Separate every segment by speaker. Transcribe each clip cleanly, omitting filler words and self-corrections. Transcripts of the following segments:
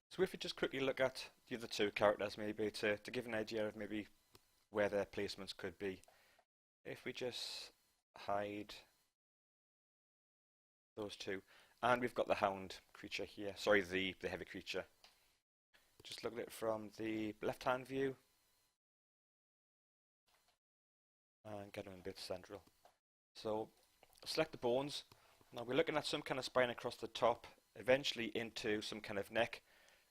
Speaker 1: So if we just quickly look at the other two characters maybe to give an idea of maybe where their placements could be. If we just hide those two, and we've got the hound creature here, sorry, the heavy creature. Just look at it from the left hand view and get them a bit central. So select the bones. Now we're looking at some kind of spine across the top, eventually into some kind of neck,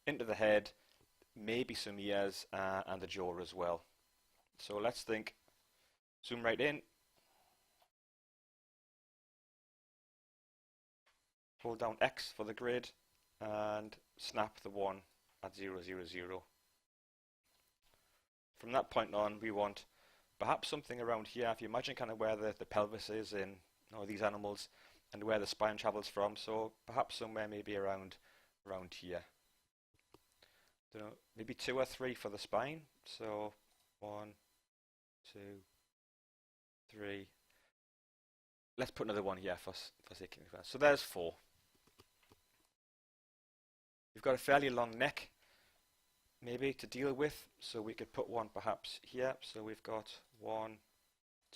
Speaker 1: into the head, maybe some ears and the jaw as well. So let's think, zoom right in, hold down X for the grid and snap the 1 at 0, 0, 0. From that point on we want perhaps something around here. If you imagine kind of where the pelvis is in these animals and where the spine travels from, so perhaps somewhere maybe around here. Don't know, maybe 2 or 3 for the spine. So 1, 2, 3. Let's put another one here for sake of. So there's 4. We've got a fairly long neck maybe to deal with, so we could put one perhaps here. So we've got 1,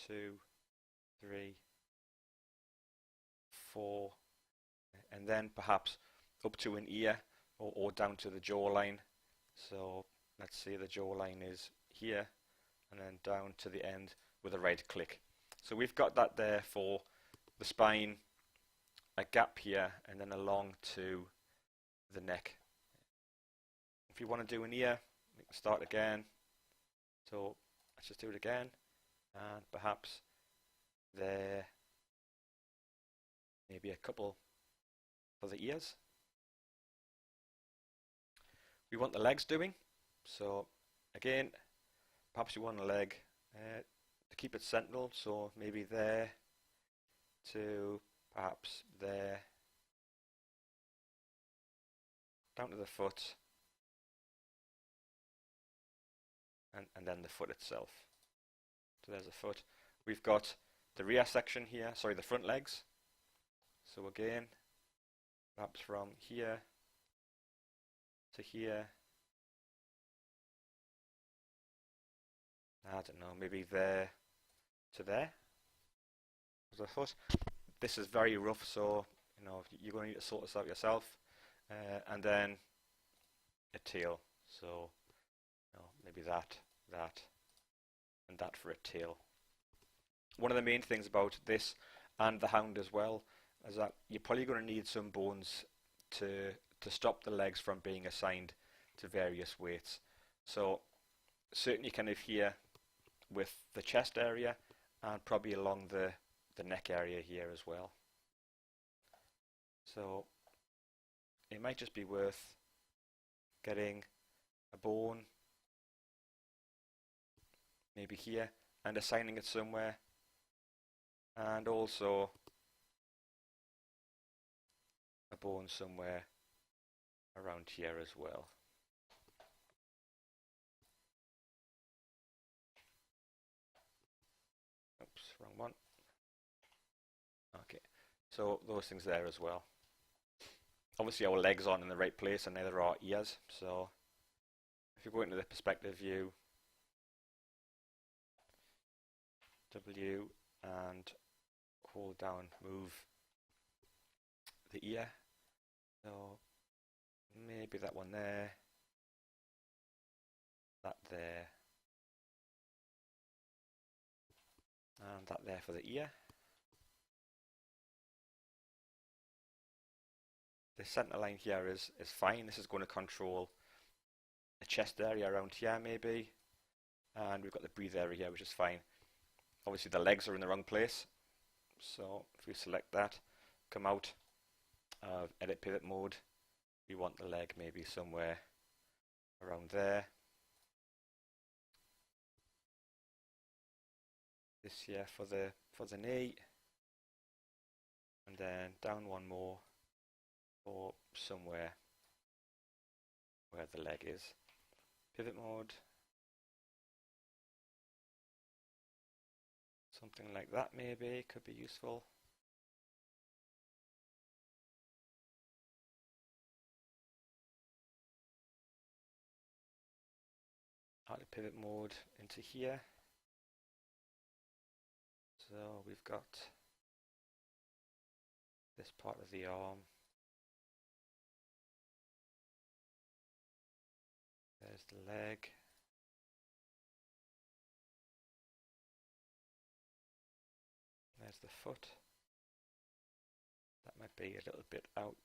Speaker 1: 2, 3, 4, and then perhaps up to an ear or down to the jawline. So let's say the jawline is here and then down to the end with a right click. So we've got that there for the spine, a gap here, and then along to the neck. If you want to do an ear, we can start again. So let's just do it again, and perhaps there, maybe a couple for the ears. We want the legs doing, so again, perhaps you want a leg to keep it central, so maybe there to perhaps there, down to the foot, and then the foot itself. So there's the foot. We've got the rear section here, sorry, the front legs. So again, perhaps from here to here. I don't know, maybe there to there. The foot. This is very rough, so you're going to need to sort this out yourself. And then a tail. So maybe that, and that for a tail. One of the main things about this and the hound as well is that you're probably going to need some bones to stop the legs from being assigned to various weights. So certainly kind of here with the chest area and probably along the neck area here as well. So it might just be worth getting a bone maybe here and assigning it somewhere, and also a bone somewhere around here as well. Oops, wrong one. Okay, so those things there as well. Obviously our legs aren't in the right place and neither are ears, so if you go into the perspective view, W, and hold down, move the ear. So maybe that one there, that there, and that there for the ear. The center line here is fine. This is going to control the chest area around here maybe, and we've got the breathe area here, which is fine. Obviously the legs are in the wrong place, so if we select that, come out of edit pivot mode, we want the leg maybe somewhere around there. This here for the knee, and then down one more or somewhere where the leg is. Pivot mode, something like that maybe could be useful. pivot mode into here. So we've got this part of the arm. There's the leg. There's the foot. That might be a little bit out.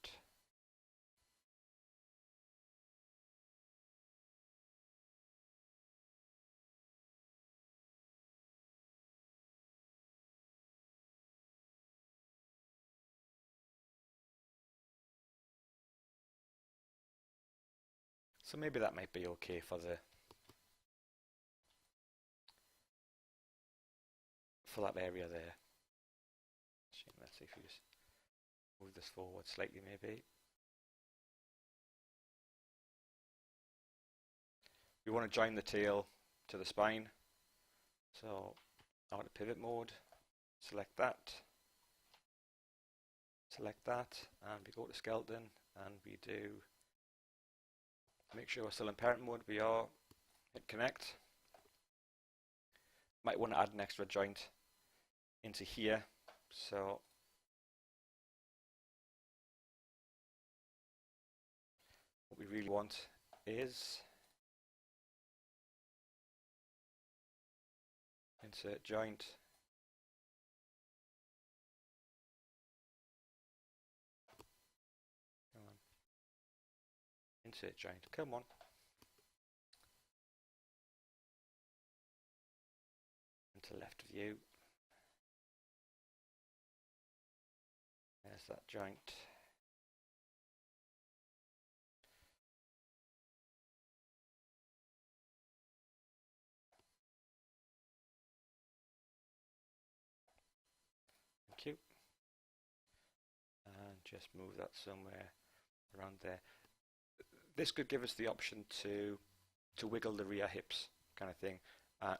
Speaker 1: So maybe that might be okay for that area there. Let's see if we just move this forward slightly maybe. We want to join the tail to the spine. So out of pivot mode, select that, and we go to skeleton, and we do make sure we're still in parent mode. We are. Hit connect. Might want to add an extra joint into here. So what we really want is insert joint, come on, insert joint, come on, into left view, there's that joint. Thank you. And just move that somewhere around there. This could give us the option to wiggle the rear hips, kind of thing,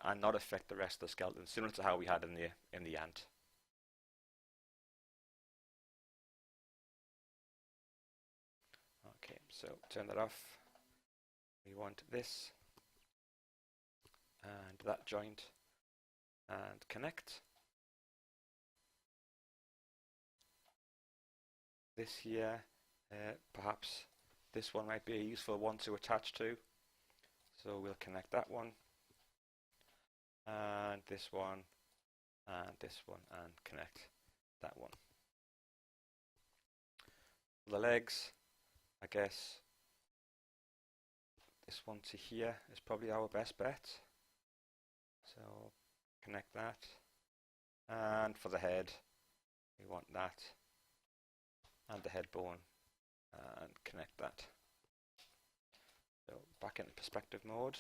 Speaker 1: and not affect the rest of the skeleton, similar to how we had in the ant. Okay, so turn that off. We want this and that joint, and connect. This here, perhaps this one might be a useful one to attach to. So we'll connect that one, and this one, and this one, and connect that one. For the legs, I guess this one to here is probably our best bet. So connect that, and for the head, we want that, and the head bone, and connect that. So back into perspective mode,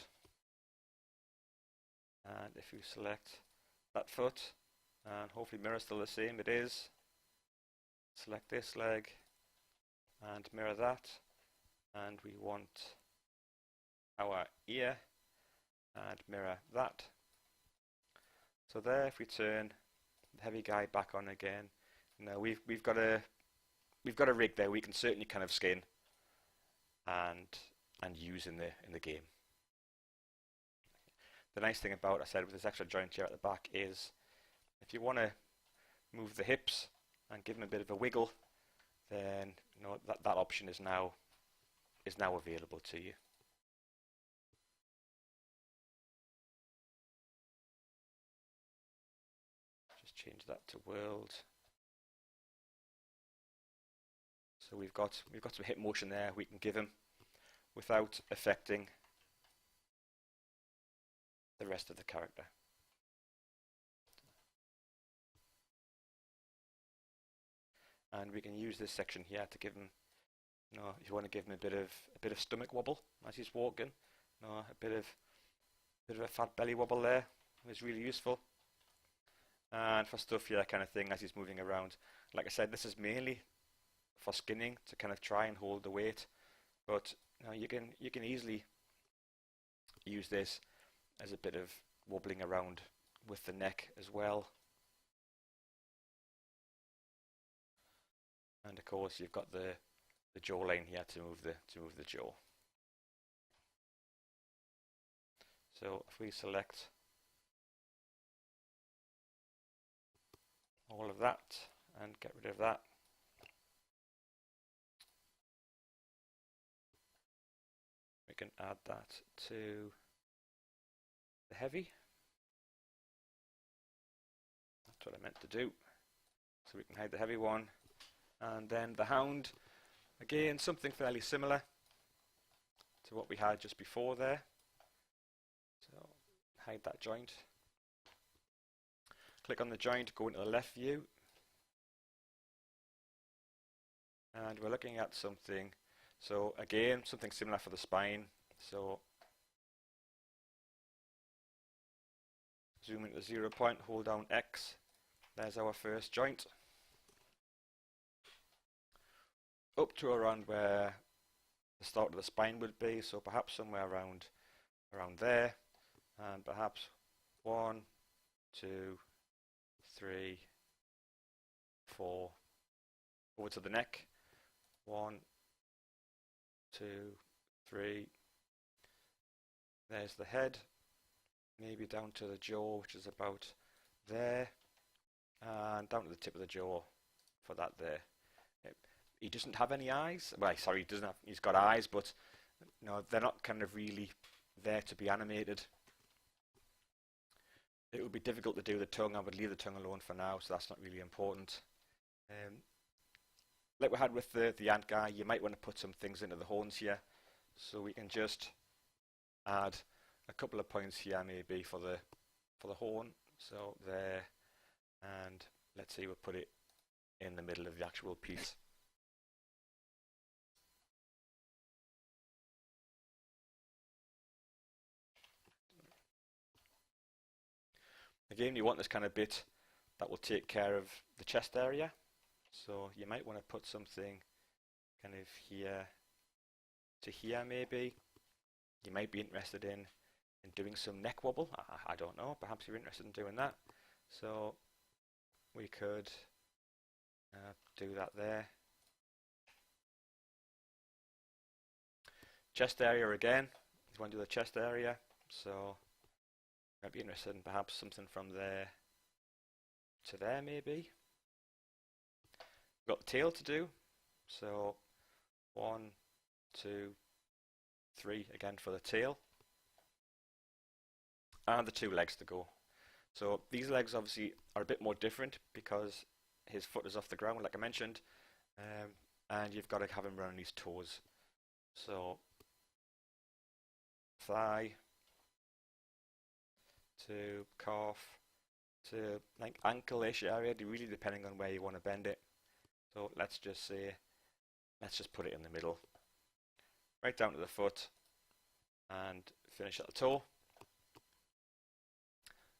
Speaker 1: and if you select that foot, and hopefully mirror still the same, it is. Select this leg, and mirror that, and we want our ear, and mirror that. So there, if we turn the heavy guy back on again, now we've got a rig there we can certainly kind of skin and use in the game. The nice thing about, I said, with this extra joint here at the back is if you want to move the hips and give them a bit of a wiggle, then that option is now available to you. Just change that to world. So we've got some hip motion there we can give him without affecting the rest of the character. And we can use this section here to give him, if you want to give him a bit of stomach wobble as he's walking, a bit of a fat belly wobble there is really useful. And for stuff here, kind of thing, as he's moving around. Like I said, this is mainly for skinning to kind of try and hold the weight, but you can easily use this as a bit of wobbling around with the neck as well. And of course, you've got the jawline here to move the jaw. So if we select all of that and get rid of that, we can add that to the heavy. That's what I meant to do. So we can hide the heavy one. And then the hound, again, something fairly similar to what we had just before there. So hide that joint. Click on the joint, go into the left view. And we're looking at something. So again, something similar for the spine. So zoom into the 0 point, hold down X. There's our first joint. Up to around where the start of the spine would be, so perhaps somewhere around there, and perhaps 1, 2, 3, 4, over to the neck. 1, 2, 3. There's the head, maybe down to the jaw, which is about there, and down to the tip of the jaw for that there. He doesn't have any eyes. Well, sorry, he doesn't have. He's got eyes, but no, they're not kind of really there to be animated. It would be difficult to do the tongue. I would leave the tongue alone for now, so that's not really important. Like we had with the ant guy, you might want to put some things into the horns here, so we can just add a couple of points here maybe for the horn. So there, and let's see, we'll put it in the middle of the actual piece. Again, you want this kind of bit that will take care of the chest area. So you might want to put something kind of here to here maybe. You might be interested in doing some neck wobble. I don't know, perhaps you're interested in doing that. So we could do that there. Chest area again, you want to do the chest area. So I'd be interested in perhaps something from there to there maybe. We've got the tail to do, so 1, 2, 3 again for the tail, and the 2 legs to go. So these legs obviously are a bit more different because his foot is off the ground, like I mentioned, and you've got to have him run on his toes. So thigh to calf to like ankle-ish area, really depending on where you want to bend it. So let's just put it in the middle, right down to the foot, and finish at the toe.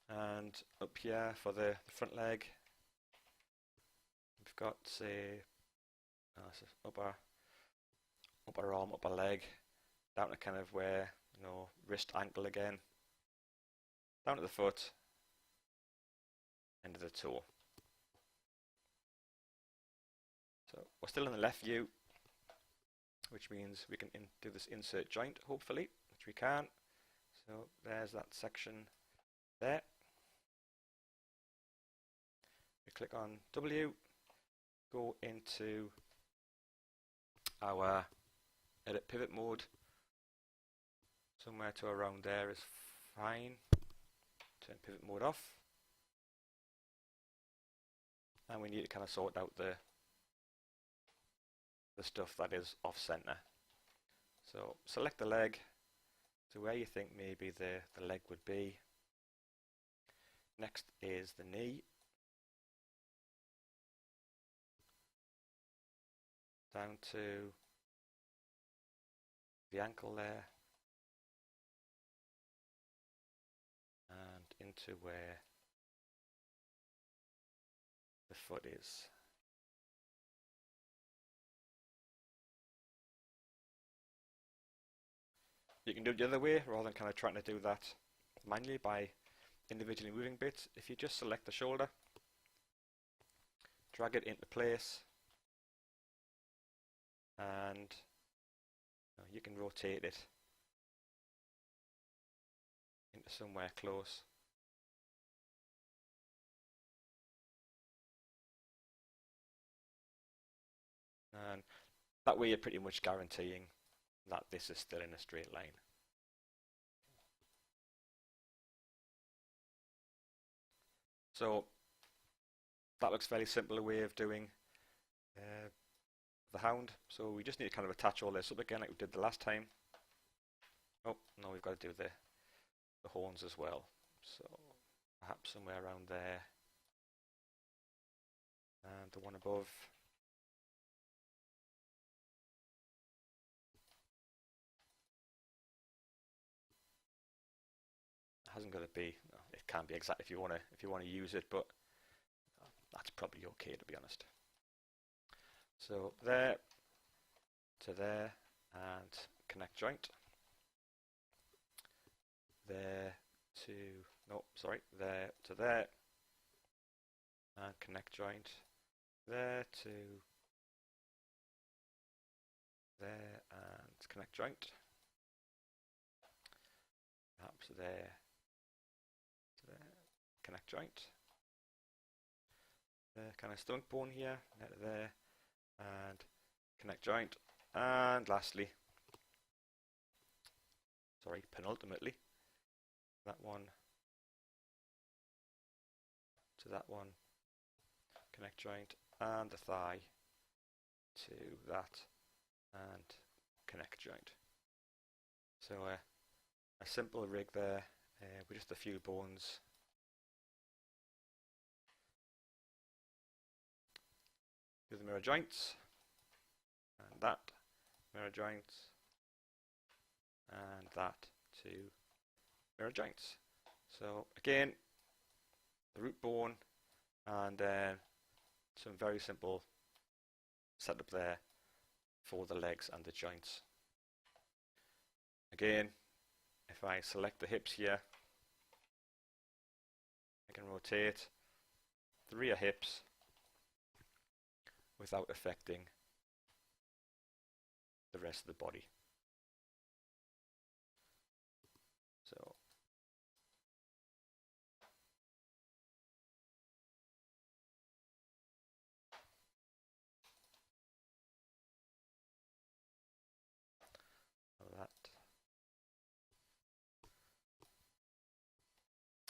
Speaker 1: And up here for the front leg, we've got, say, upper arm, upper leg, down to kind of where, wrist, ankle again, down to the foot, into the toe. So we're still in the left view, which means we can do this insert joint, hopefully, which we can. So there's that section there. We click on W, go into our edit pivot mode. Somewhere to around there is fine. Turn pivot mode off. And we need to kind of sort out the stuff that is off center. So select the leg to where you think maybe the leg would be. Next is the knee. Down to the ankle there. And into where the foot is. You can do it the other way, rather than kind of trying to do that manually by individually moving bits. If you just select the shoulder, drag it into place, and you can rotate it into somewhere close. And that way you're pretty much guaranteeing that this is still in a straight line. So that looks very simple a way of doing the hound. So we just need to kind of attach all this up again like we did the last time. Oh, no, we've got to do the horns as well. So perhaps somewhere around there. And the one above. It hasn't got to be. No, it can be exact if you want to use it, but that's probably okay to be honest. So there to there and connect joint. There to there to there and connect joint. There to there and connect joint. Perhaps there to there, connect joint. There, kind of stomach bone here, there, and connect joint. And lastly, penultimately, that one to that one, connect joint, and the thigh to that, and connect joint. So a simple rig there with just a few bones. Do the mirror joints, and that mirror joints, and that to mirror joints. So again, the root bone, and then some very simple setup there for the legs and the joints. Again, if I select the hips here, I can rotate the rear hips without affecting the rest of the body. So that.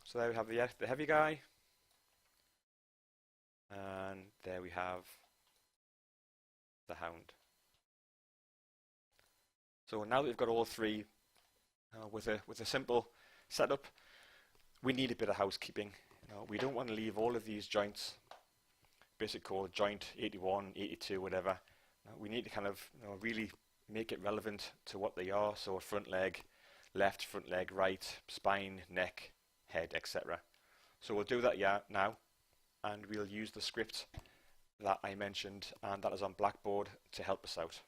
Speaker 1: So there we have the heavy guy, and there we have the hound. So now that we've got all three with a simple setup, we need a bit of housekeeping. We don't want to leave all of these joints, basic code joint 81, 82, whatever. We need to kind of really make it relevant to what they are. So front leg left, front leg right, spine, neck, head, etc. So we'll do that now, and we'll use the script that I mentioned, and that is on Blackboard to help us out.